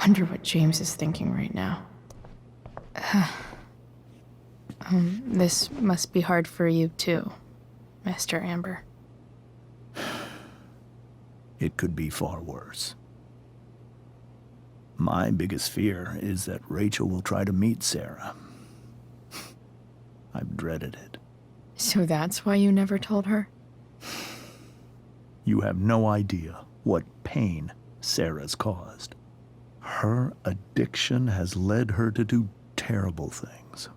wonder what James is thinking right now. This must be hard for you too, Master Amber. It could be far worse. My biggest fear is that Rachel will try to meet Sarah. I've dreaded it. So that's why you never told her? You have no idea what pain Sarah's caused. Her addiction has led her to do terrible things.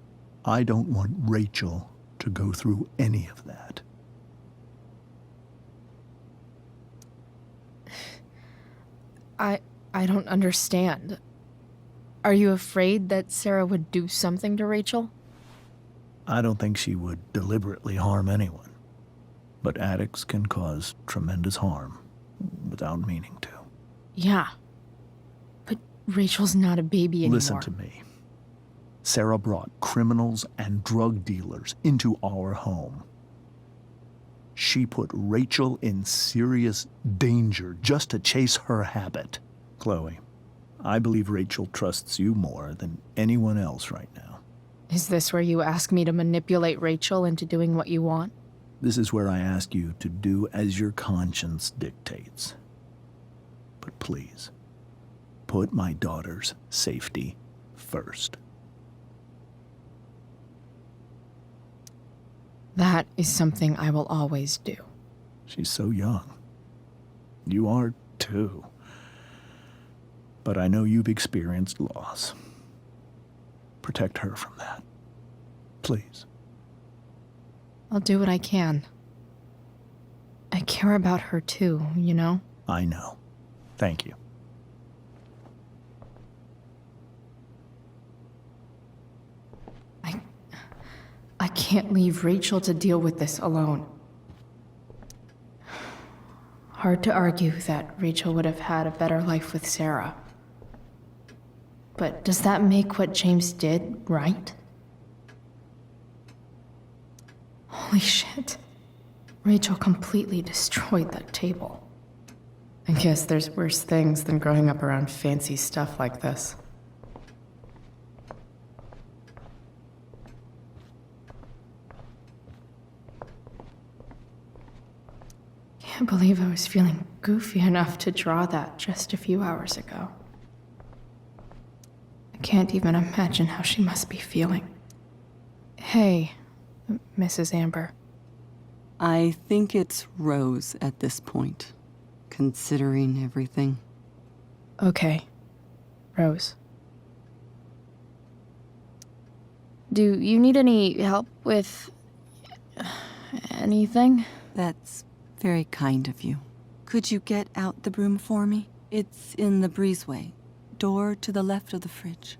I don't want Rachel to go through any of that. I don't understand. Are you afraid that Sarah would do something to Rachel? I don't think she would deliberately harm anyone. But addicts can cause tremendous harm without meaning to. Yeah. But Rachel's not a baby anymore. Listen to me. Sarah brought criminals and drug dealers into our home. She put Rachel in serious danger just to chase her habit. Chloe, I believe Rachel trusts you more than anyone else right now. Is this where you ask me to manipulate Rachel into doing what you want? This is where I ask you to do as your conscience dictates. But please, put my daughter's safety first. That is something I will always do. She's so young. You are too. But I know you've experienced loss. Protect her from that. Please. I'll do what I can. I care about her too, you know? I know. Thank you. I can't leave Rachel to deal with this alone. Hard to argue that Rachel would have had a better life with Sarah. But does that make what James did right? Holy shit. Rachel completely destroyed that table. I guess there's worse things than growing up around fancy stuff like this. Can't believe I was feeling goofy enough to draw that just a few hours ago. I can't even imagine how she must be feeling. Hey, Mrs. Amber. I think it's Rose at this point, considering everything. Okay, Rose. Do you need any help with anything? That's very kind of you. Could you get out the broom for me? It's in the breezeway, door to the left of the fridge.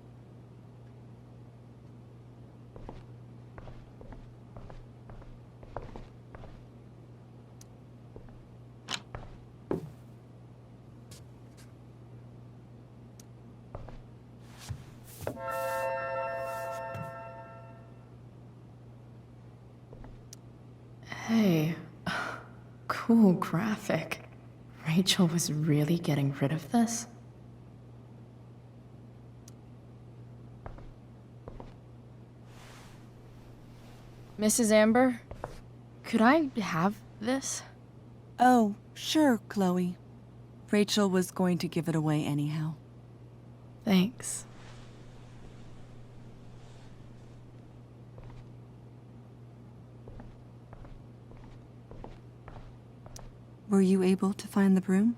Hey, cool graphic. Rachel was really getting rid of this? Mrs. Amber, could I have this? Oh, sure, Chloe. Rachel was going to give it away anyhow. Thanks. Were you able to find the broom?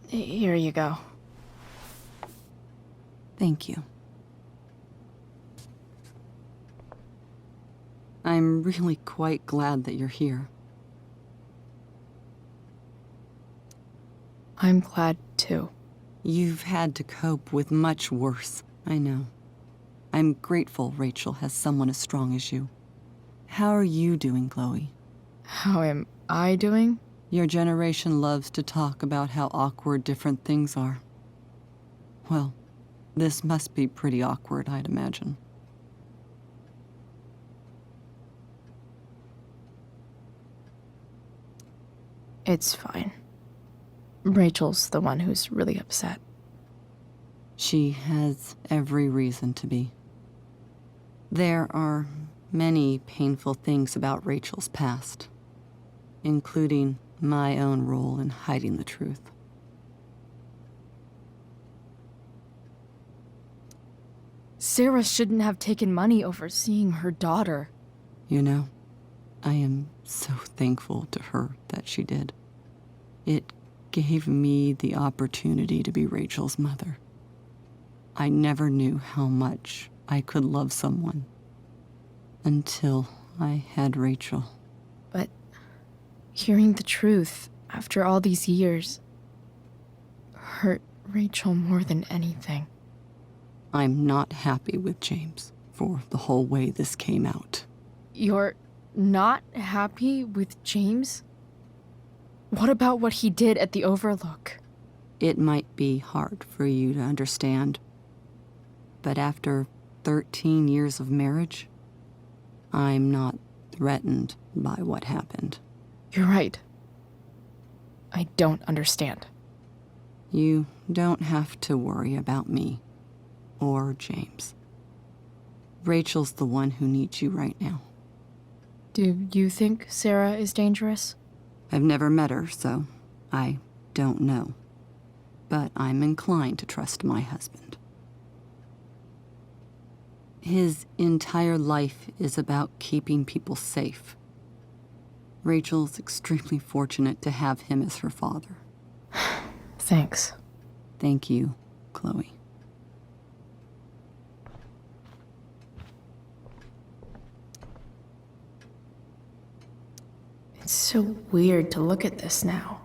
Here you go. Thank you. I'm really quite glad that you're here. I'm glad too. You've had to cope with much worse, I know. I'm grateful Rachel has someone as strong as you. How are you doing, Chloe? How am I doing? Your generation loves to talk about how awkward different things are. Well, this must be pretty awkward, I'd imagine. It's fine. Rachel's the one who's really upset. She has every reason to be. There are many painful things about Rachel's past, including my own role in hiding the truth. Sarah shouldn't have taken money over seeing her daughter. You know, I am so thankful to her that she did. It gave me the opportunity to be Rachel's mother. I never knew how much I could love someone until I had Rachel. But hearing the truth after all these years hurt Rachel more than anything. I'm not happy with James for the whole way this came out. You're not happy with James? What about what he did at the Overlook? It might be hard for you to understand, but after 13 years of marriage, I'm not threatened by what happened. You're right. I don't understand. You don't have to worry about me or James. Rachel's the one who needs you right now. Do you think Sarah is dangerous? I've never met her, so I don't know. But I'm inclined to trust my husband. His entire life is about keeping people safe. Rachel's extremely fortunate to have him as her father. Thanks. Thank you, Chloe. It's so weird to look at this now.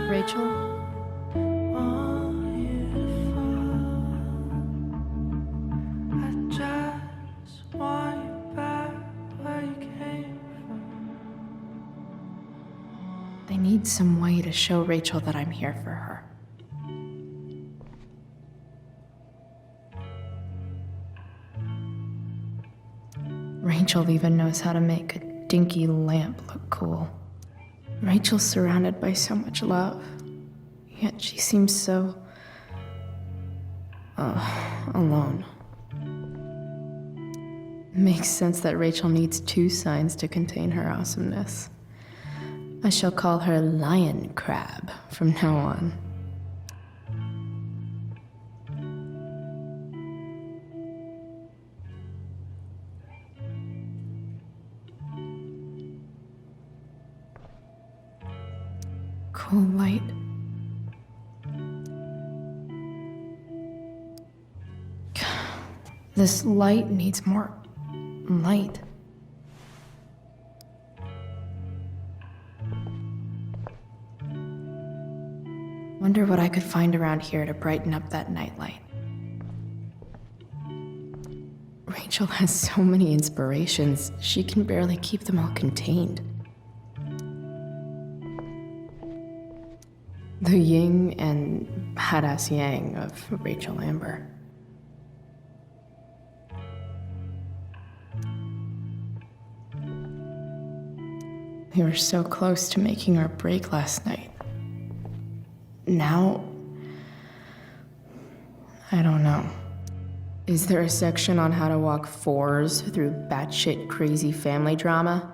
Rachel? I need some way to show Rachel that I'm here for her. Rachel even knows how to make a dinky lamp look cool. Rachel's surrounded by so much love, yet she seems so... alone. Makes sense that Rachel needs two signs to contain her awesomeness. I shall call her Lion Crab from now on. Cool light. This light needs more light. Wonder what I could find around here to brighten up that nightlight. Rachel has so many inspirations, she can barely keep them all contained. The yin and badass yang of Rachel Amber. We were so close to making our break last night. Now, I don't know. Is there a section on how to walk fours through batshit crazy family drama?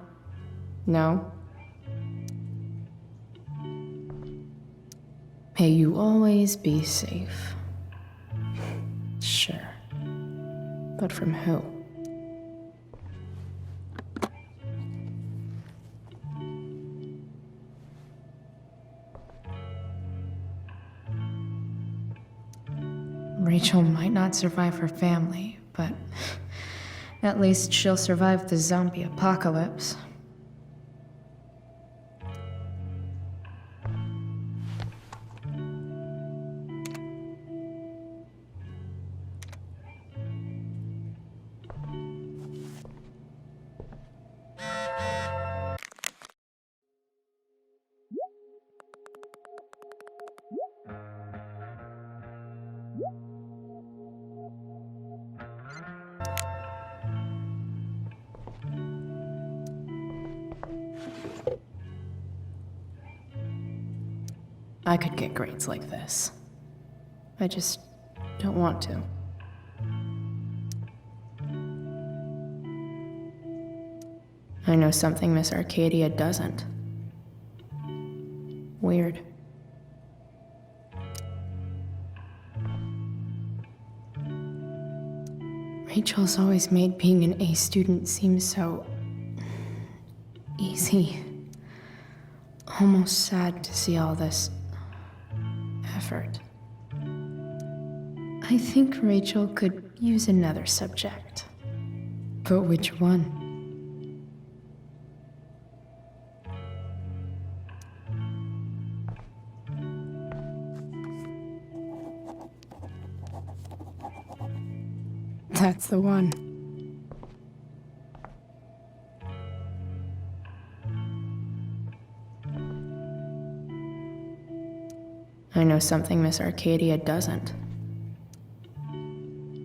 No? May you always be safe. Sure. But from who? Rachel might not survive her family, but at least she'll survive the zombie apocalypse. I could get grades like this. I just don't want to. I know something Miss Arcadia doesn't. Weird. Rachel's always made being an A student seem so easy. Almost sad to see all this effort. I think Rachel could use another subject. But which one? That's the one. I know something Miss Arcadia doesn't.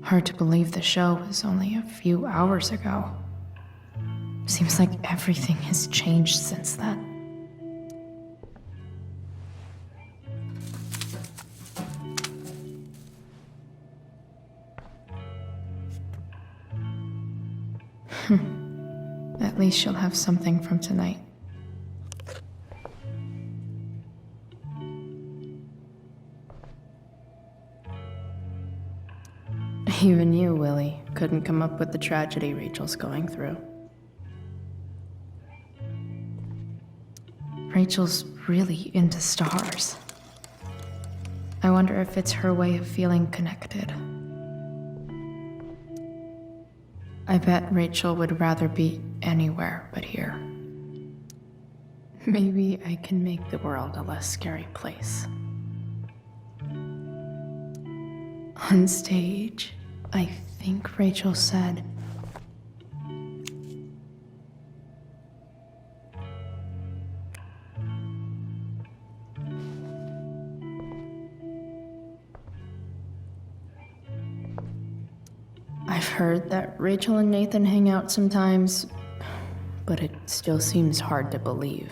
Hard to believe the show was only a few hours ago. Seems like everything has changed since then. At least she'll have something from tonight. Even you, Willie, couldn't come up with the tragedy Rachel's going through. Rachel's really into stars. I wonder if it's her way of feeling connected. I bet Rachel would rather be anywhere but here. Maybe I can make the world a less scary place. On stage, I think Rachel said, I've heard that Rachel and Nathan hang out sometimes, but it still seems hard to believe.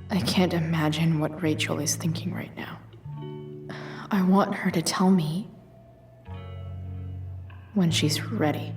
I can't imagine what Rachel is thinking right now. I want her to tell me when she's ready.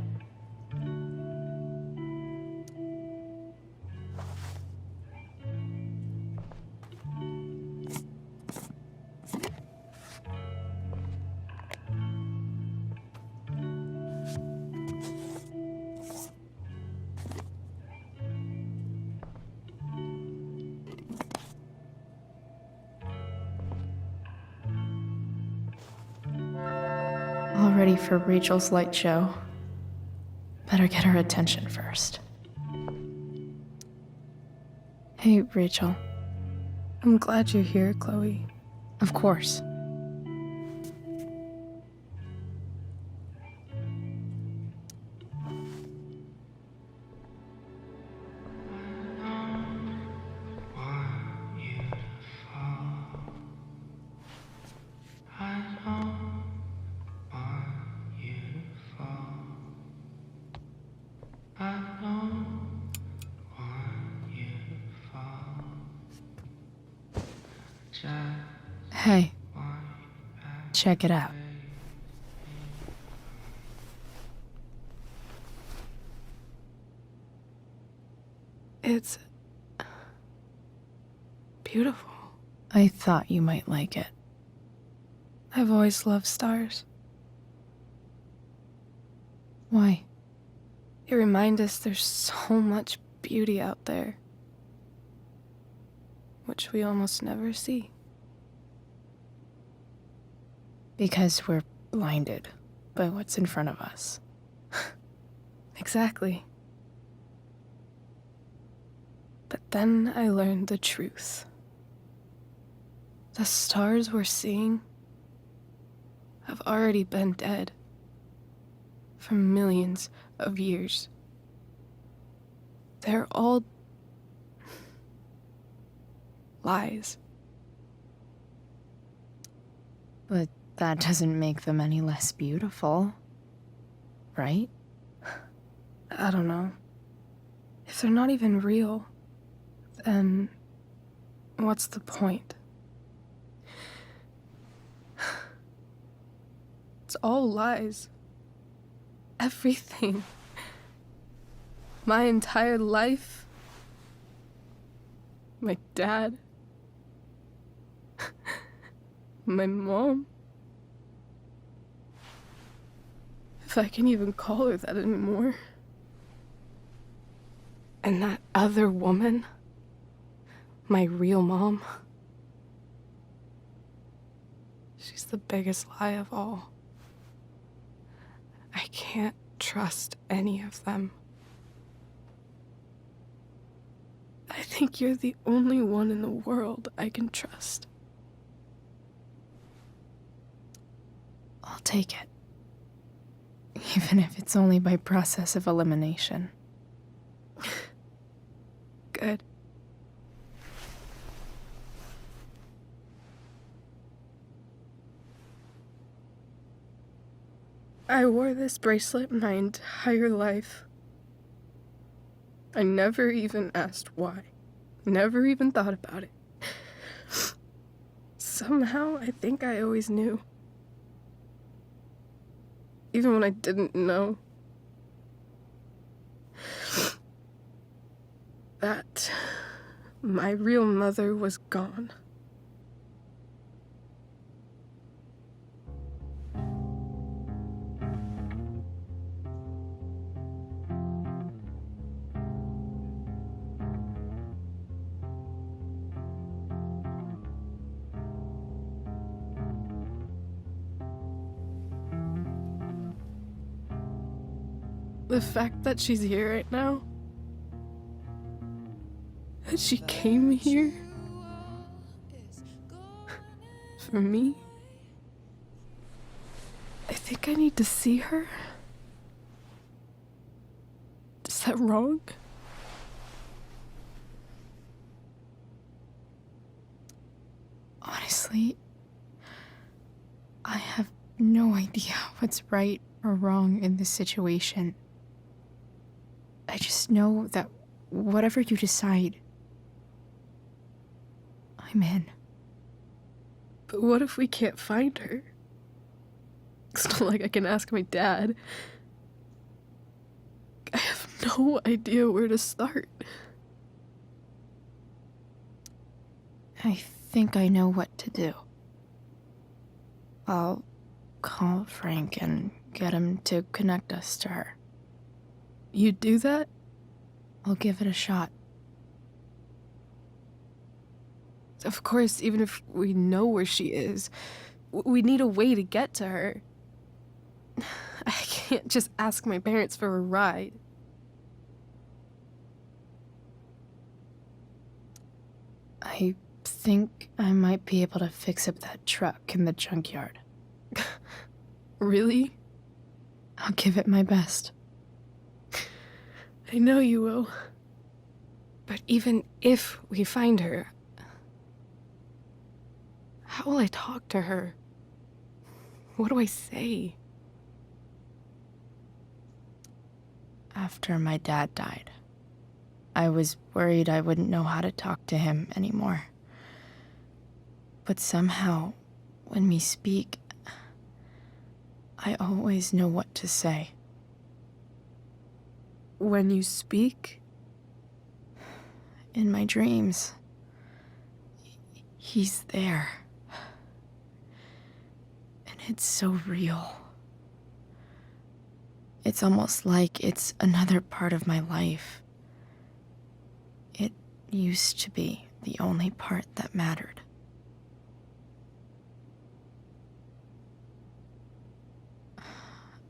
All ready for Rachel's light show. Better get her attention first. Hey, Rachel. I'm glad you're here, Chloe. Of course. Hey, check it out. It's beautiful. I thought you might like it. I've always loved stars. Why? They remind us there's so much beauty out there, which we almost never see. Because we're blinded by what's in front of us. Exactly. But then I learned the truth. The stars we're seeing have already been dead for millions of years. They're all lies. But that doesn't make them any less beautiful, right? I don't know. If they're not even real, then what's the point? It's all lies. Everything. My entire life. My dad. My mom. If I can even call her that anymore. And that other woman. My real mom. She's the biggest lie of all. I can't trust any of them. I think you're the only one in the world I can trust. I'll take it. Even if it's only by process of elimination. Good. I wore this bracelet my entire life. I never even asked why. Never even thought about it. Somehow, I think I always knew. Even when I didn't know. That my real mother was gone. The fact that she's here right now, that she came here for me, I think I need to see her. Is that wrong? Honestly, I have no idea what's right or wrong in this situation. I just know that whatever you decide, I'm in. But what if we can't find her? It's not like I can ask my dad. I have no idea where to start. I think I know what to do. I'll call Frank and get him to connect us to her. You'd do that? I'll give it a shot. Of course, even if we know where she is, we need a way to get to her. I can't just ask my parents for a ride. I think I might be able to fix up that truck in the junkyard. Really? I'll give it my best. I know you will. But even if we find her, how will I talk to her? What do I say? After my dad died, I was worried I wouldn't know how to talk to him anymore. But somehow, when we speak, I always know what to say. When you speak? In my dreams, He's there. And it's so real. It's almost like it's another part of my life. It used to be the only part that mattered.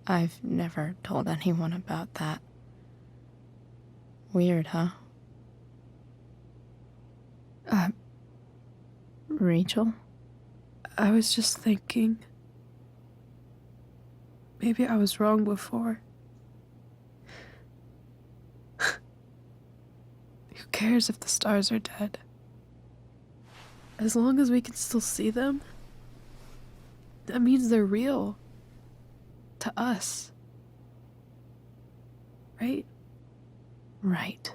I've never told anyone about that. Weird, huh? Rachel? I was just thinking. Maybe I was wrong before. Who cares if the stars are dead? As long as we can still see them, that means they're real. To us. Right? Right.